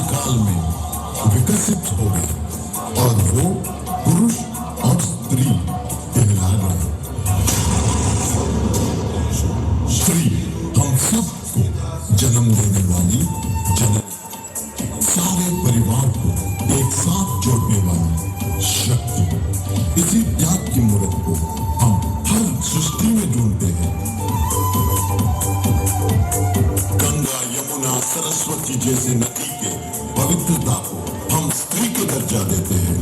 काल में विकसित हो गए और वो पुरुष और स्त्री कहला गए। स्त्री हम सबको जन्म देने वाली जननी, सारे परिवार को एक साथ जोड़ने वाली शक्ति। इसी त्याग की मूर्त को हम हर सृष्टि में ढूंढते हैं। गंगा, यमुना, सरस्वती जैसे नदी के पवित्रता को हम स्त्री को दर्जा देते हैं।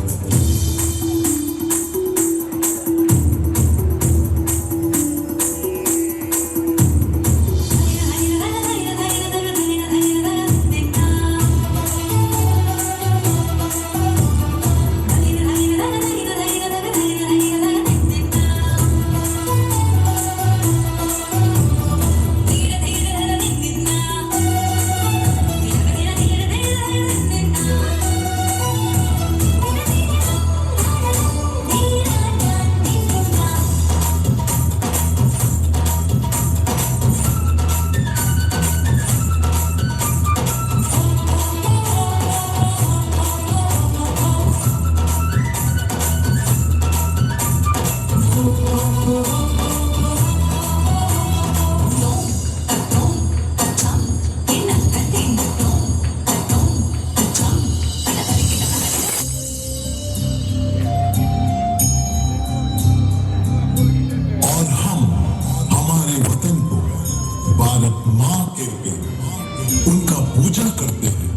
उनका पूजा करते हैं।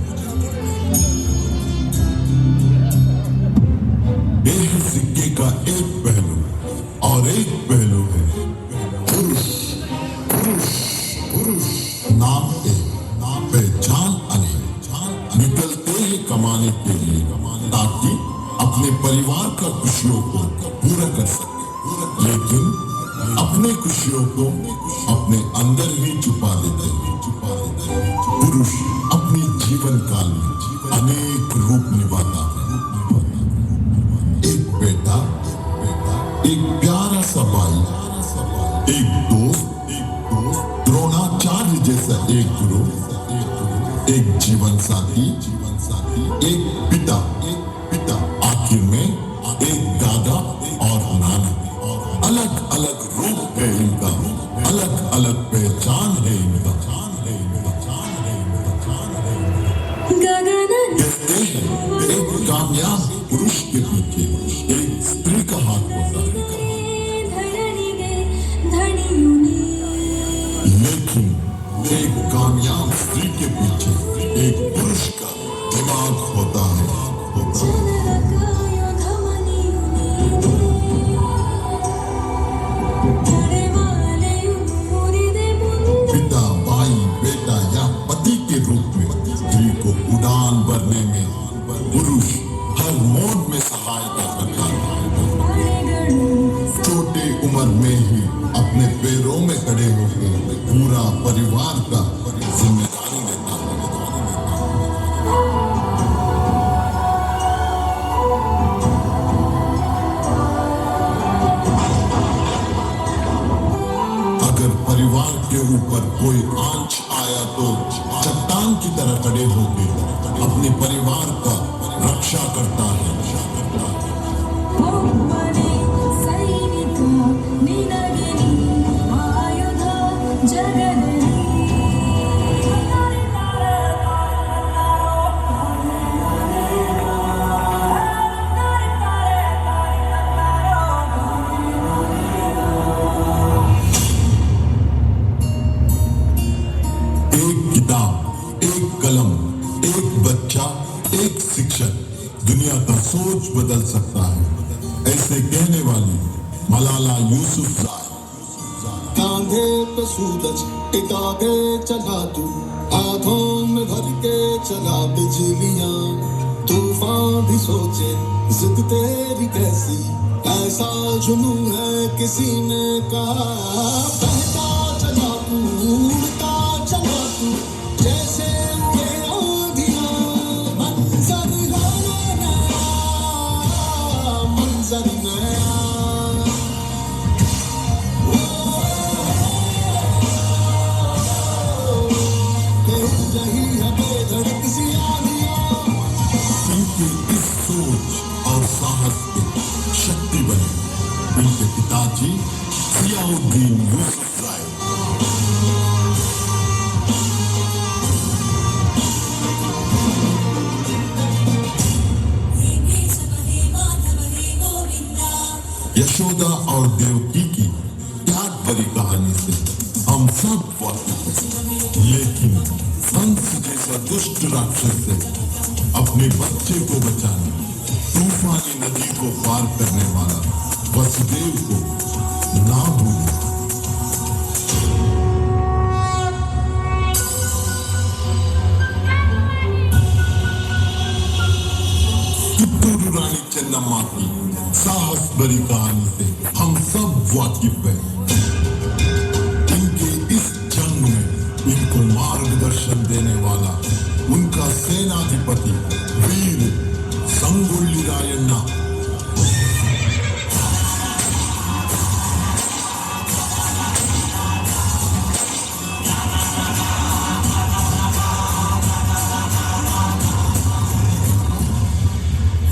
यह सिक्के का एक पहलू और एक पहलू है पुरुष। पुरुष पुरुष नाम पहचान अनेक निकलते हैं कमाने के लिए, ताकि अपने परिवार का खुशियों को पूरा कर सके, लेकिन अपने खुशियों को अपने अंदर ही छुपा देते हैं। पुरुष अपनी जीवन काल में अनेक रूप निभाता है। एक बेटा, एक प्यारा सा भाई, एक दोस्त, द्रोणाचार्य जैसा एक गुरु, एक जीवन साथी, एक पिता, आखिर में एक दादा और नाना। अलग अलग रूप है इनका, अलग अलग पहचान है इनका। कहते हैं एक कामयाब पुरुष के पीछे एक स्त्री का हाथ होता है, लेकिन एक कामयाब स्त्री के पीछे एक पुरुष का दिमाग होता है। पिता, भाई, बेटा या पति के रूप में स्त्री को उड़ान भरने में पुरुष हर मोड में सहायता करता है। छोटे उम्र में ही अपने पैरों में खड़े होकर पूरा परिवार का जिम्मेदारी लेता है। अगर परिवार के ऊपर कोई आंच आया तो चट्टान की तरह खड़े होकर अपने परिवार का रक्षा करता है। एक किताब, एक कलम, एक बच्चा, एक शिक्षक दुनिया का सोच बदल सकता है, ऐसे कहने वाली मलाला यूसुफज़ई। कांधे पे सूरज टिका के चला तू, हाथों में भर के चला बिजलियां, तूफान भी सोचे जिद तेरी कैसी, ऐसा जुनून है किसी ने कहा। बहता चला तू, उड़ता चला तू, जैसे उड़े आंधियां, मंजर नया, मंजर नया। रही है बेधड़क सी आंधियां, यशोदा और देवकी की त्याग भरी कहानी से हम सब वाकिफ हैं, लेकिन कंस जैसा दुष्ट राक्षस से अपने बच्चे को बचाने तूफानी नदी को पार करने वाला वसुदेव को ना भूलें। कित्तूरू रानी चन्नम्मा की साहस भरी कहानी से हम सब वाकिफ हैं। इनके इस जंग में इनको मार्गदर्शन देने वाला उनका सेनाधिपति वीर संगुल्ली रायण्णा।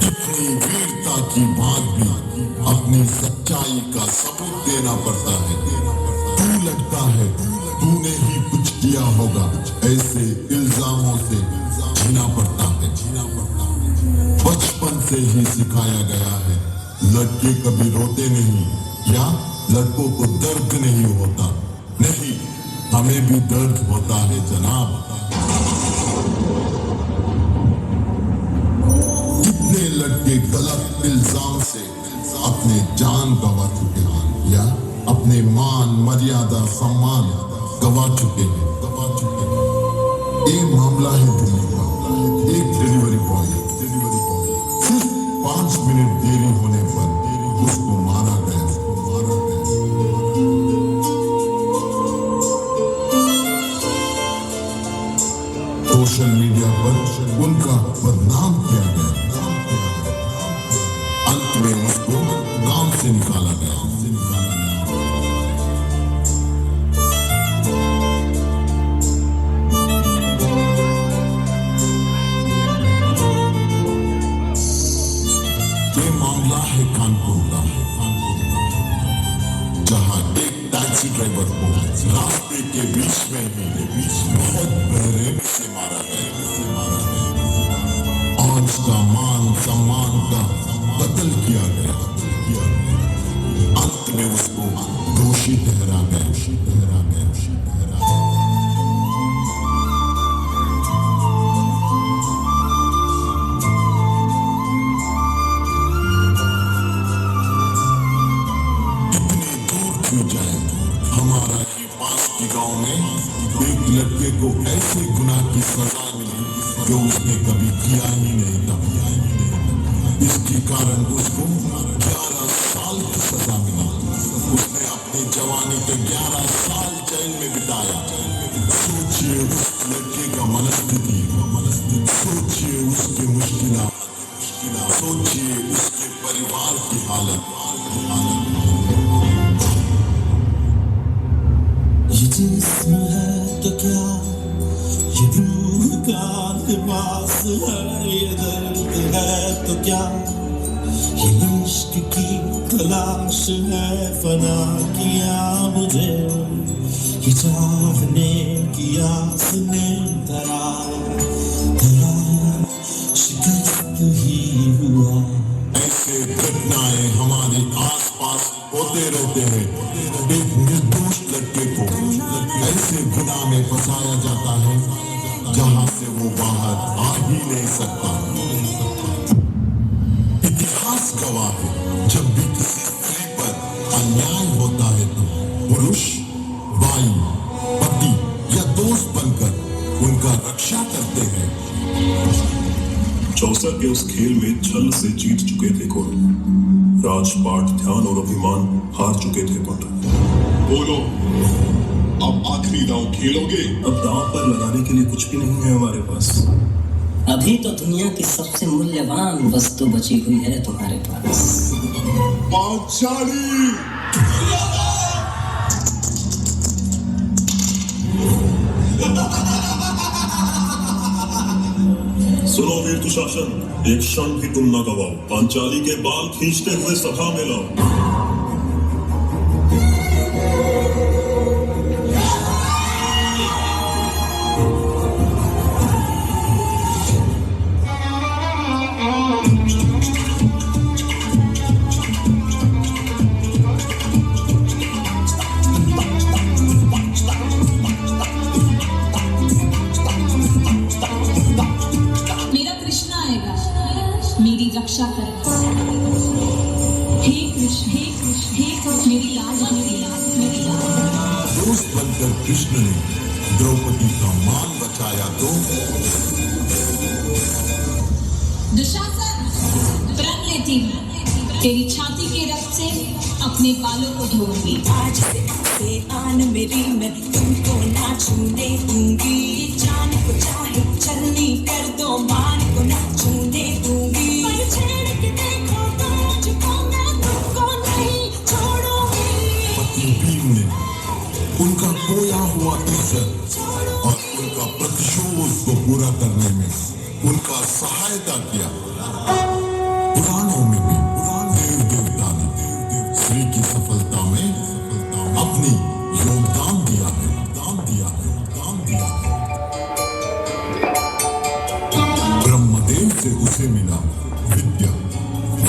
इतनी वीरता की बात भी अपनी सच्चाई का सबूत देना पड़ता है। तू लगता है तूने ही कुछ किया होगा, ऐसे इल्जामों से जीना पड़ता है। बचपन से ही सिखाया गया है लड़के कभी रोते नहीं या लड़कों को दर्द नहीं होता। नहीं, हमें भी दर्द होता है जनाब। कितने लड़के गलत इल्जाम से अपने जान गंवा चुके हैं या अपने मान मर्यादा सम्मान गंवा चुके हैं। ये मामला है दिल्ली का। एक डिलीवरी बॉय सिर्फ 5 मिनट देरी होने पर उसको मारा गया। सोशल मीडिया पर उनका बदनाम किया गया। अंत में उसको गांव से निकाला गया। ये मामला है कानपुर का, जहां एक टैक्सी ड्राइवर को रास्ते के बीच में बहुत बेरहमी से मारा गया और उसका मान सम्मान का कत्ल किया गया। अंत में उसको दोषी ठहरा गया। जाए हमारा ही पास के गांव में एक लड़के को ऐसे गुनाह की सजा मिली जो उसने कभी किया ही नहीं था। इसके कारण उसको 11 साल की सजा मिली। उसने अपनी जवानी के 11 साल जेल में बिताया। सोचिए उस लड़के का मनस्थिति, सोचिए उसकी मुश्किलात, सोचिए उसके परिवार की हालत। ये जिस्म है तो क्या, ये रूह का लिबास है, ये दर्द है तो क्या, ये इश्क की तलाश है, फना किया मुझे ये चाहने की आस ने धरा शिकस्त ही हुआ। ऐसे घटनाएं हमारे आसपास होते रहते हैं। एक निर्दोष लड़के को ऐसे गुनाह में फंसाया जाता है जहां से वो बाहर आ ही नहीं सकता। इतिहास गवाह है जब भी किसी स्त्री पर अन्याय होता है तो पुरुष भाई, पति या दोस्त बनकर उनका रक्षा करते हैं। चौसा के उस खेल में छल से जीत चुके थे कुंड, राजपाट ध्यान और अभिमान हार चुके थे कुंड। बोलो, अब आखिरी दांव खेलोगे? अब दांव पर लगाने के लिए कुछ भी नहीं है हमारे पास। अभी तो दुनिया की सबसे मूल्यवान वस्तु बची हुई है तुम्हारे पास। पांचाली! सुनो वीर दुशासन, एक क्षण भी तुम न गवाओ। पांचाली के बाल खींचते हुए सभा में लाओ। रक्षा कर। हे कृष्ण, हे कृष्ण, हे कृष्ण, मेरी लाज, मेरी लाज, मेरी लाज। दोस्त बनकर कृष्ण ने द्रौपदी का मान बचाया तो दुशासन, प्रण लेती हूँ, तेरी छाती के रक्त से अपने बालों को धोऊंगी। आज से आन मेरी, मैं तुमको ना छूने दूंगी। जान को चाहे छलनी कर दो, मान को ना छूने दूंगी। पर छेड़ के देखो तो मुझको, मैं तुमको नहीं छोड़ूंगी। पत्नी भीम ने उनका खोया हुआ इज्जत और उनका प्रतिशोध को पूरा करने में उनका सहायता किया। पुराणों में भी देव देवता ने श्री की सफलता में अपनी योगदान दिया है, दान दिया है, दान दिया है। ब्रह्मदेव से उसे मिला विद्या,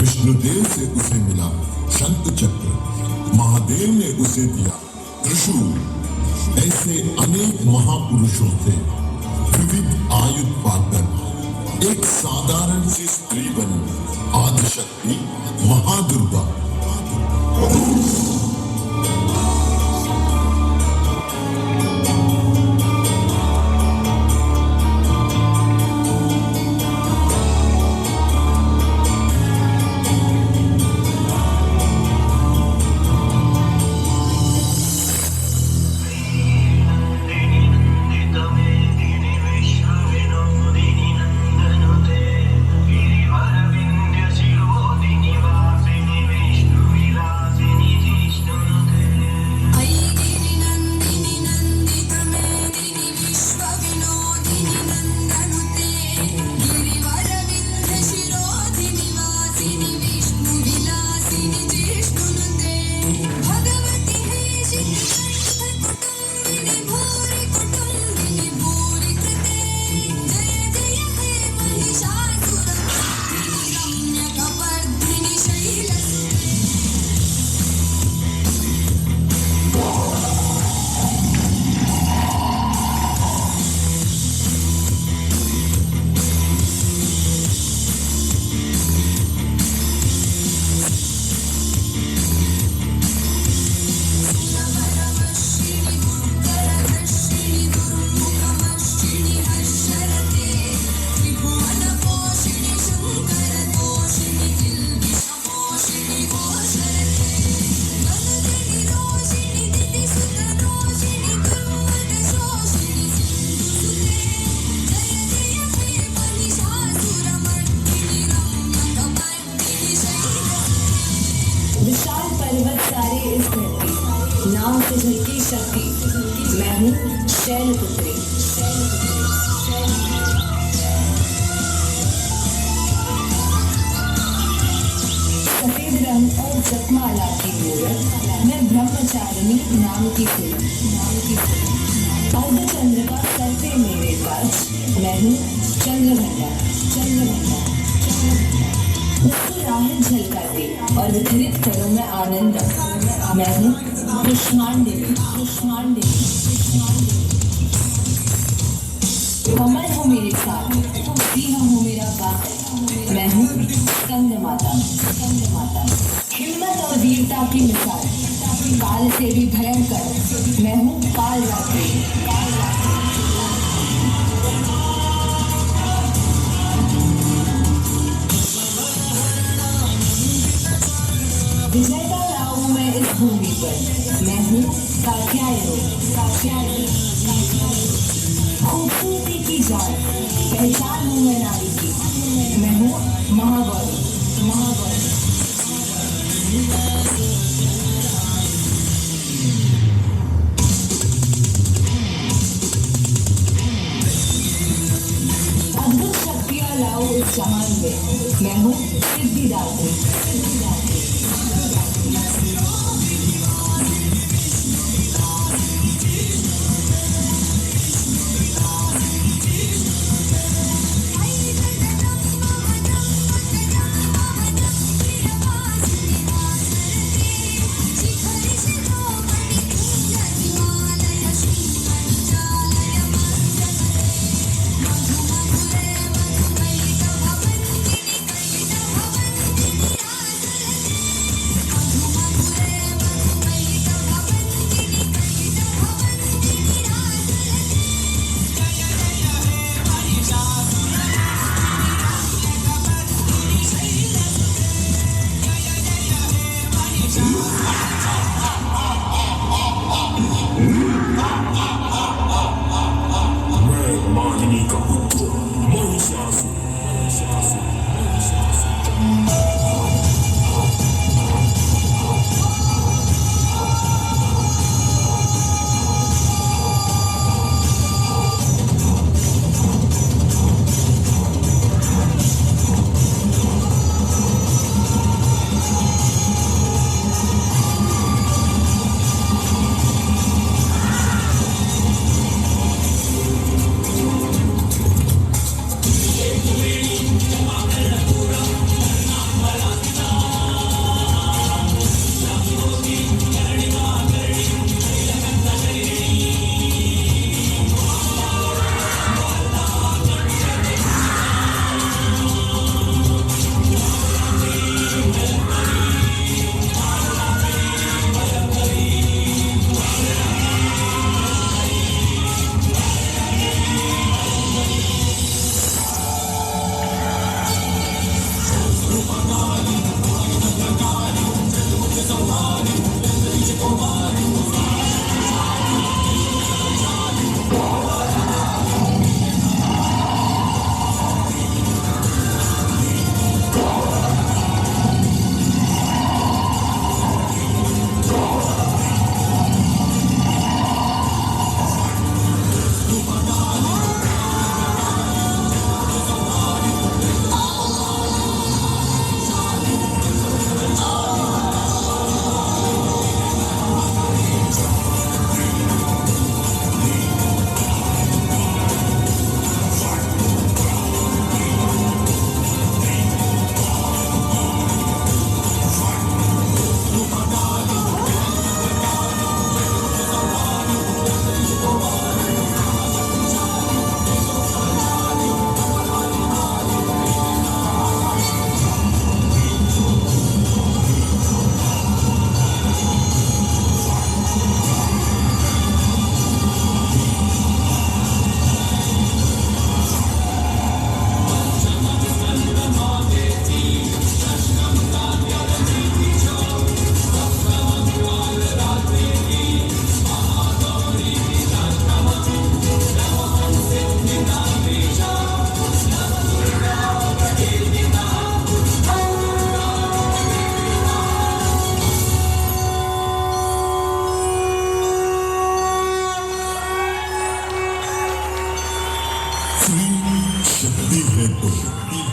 विष्णुदेव से उसे मिला शंख चक्र, महादेव ने उसे दिया त्रिशूल। ऐसे अनेक महापुरुषों से विविध आयुध पाकर एक साधारण सी स्त्री बनी आदिशक्ति महादुर्गा। विशाल पर्वत सारे इस धरती, नाम से झलकी शक्ति, मैं हूँ शैलपुत्री। सफेद रंग और जपमाला की मूरत, मैं ब्रह्मचारिणी नाम की फूल। अर्धचंद्र का सर पे मेरे पास, मैं हूँ चंद्रघंटा, चंद्रघंटा। मुस्कुराहट झलकाते और वितरित करो मैं आनंद, मैं हूँ पुष्पांडेवी, पुष्पांडेवी। कमल हो मेरे साथ, सिंह हो मेरा बाप, मैं हूँ स्कंद माता, स्कंद माता। हिम्मत और वीरता की मिसाल, काल से भी भयंकर, मैं हूँ काल रात्रि, काल रात्रि। विजयता लाऊं मैं इस भूमि पर, मैं हूँ कात्यायनी, कात्यायनी। खूबसूरती की जान पहचान हूँ मैं नारी की, मैं हूँ महागौरी, महागौरी। अद्भुत शक्तियाँ लाऊं इस जहान में, मैं हूँ सिद्धिदात्री, सिद्धिदात्री।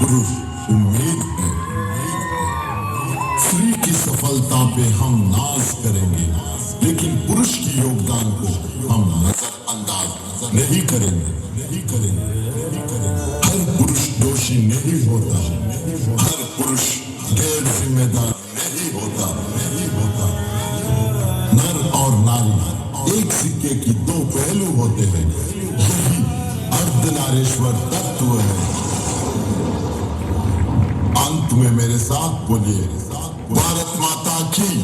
पुरुष उम्मीद है। स्त्री की सफलता पे हम नाज करेंगे, लेकिन पुरुष की योगदान को हम नजरअंदाज नहीं करेंगे। हर पुरुष दोषी नहीं होता, हर पुरुष गैर जिम्मेदार नहीं होता। नर और नारी एक सिक्के की दो पहलू होते हैं, यही अर्धनारीश्वर तत्व है। अंत में मेरे साथ बोलिए, भारत माता की